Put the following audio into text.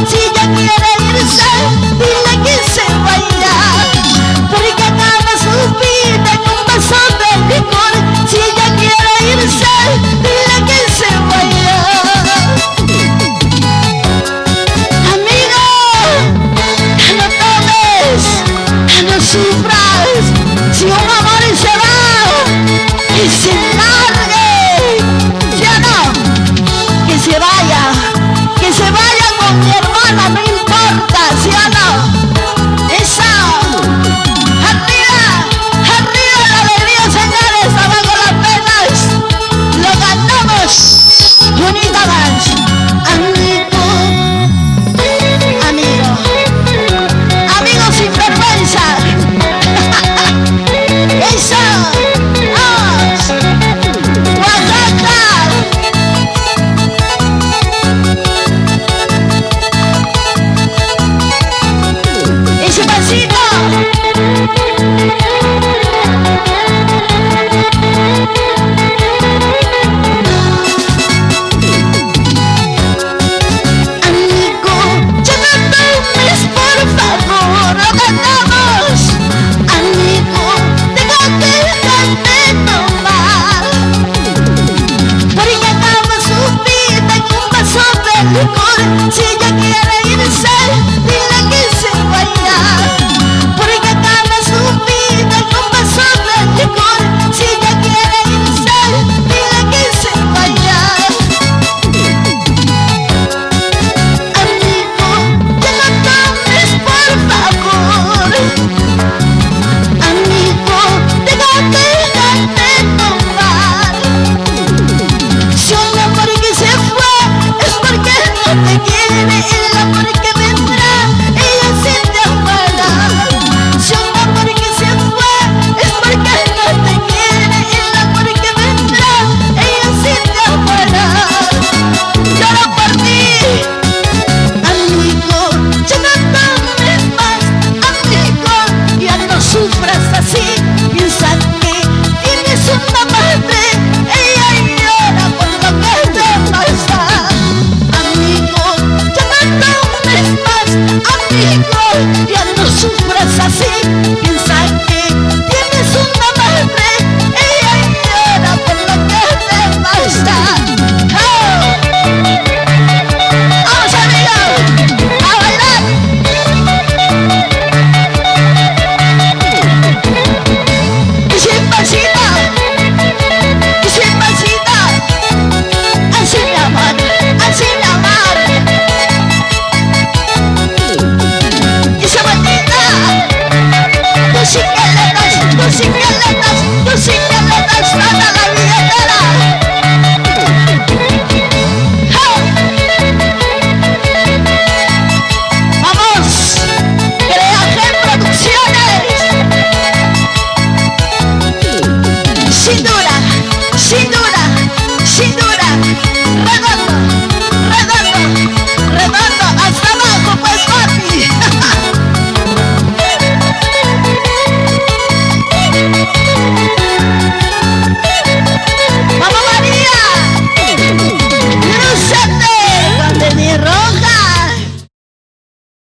Si ella quiere irse, dile que se vaya. Porque acaba su vida en un vaso de licor. Si ella quiere irse, dile que se vaya. Amigo, ya no tomes, ya no sufras. Si un amor se va y se largue, ¿sí o no? Que se vaya con mi hermana, no importa, ¿sí o no? Esa, arriba, arriba la alegría, señores, abajo las penas, lo ganamos, unita más, amigo, amigo, amigo sin vergüenza, esa, Oaxaca. Ese pasito. Amigo, ya no tomes, por favor, lo ganamos. Amigo, déjate de tomar. Porque acaba su vida en un vaso de licor. Si ella quiere irse, dile que se vaya. Porque acaba su vida en un vaso de licor. Si ella quiere irse, dile que se vaya. Amigo, ya no tomes, por favor. Amigo, déjate de tomar. Si un amor que se fue es porque no te quiere.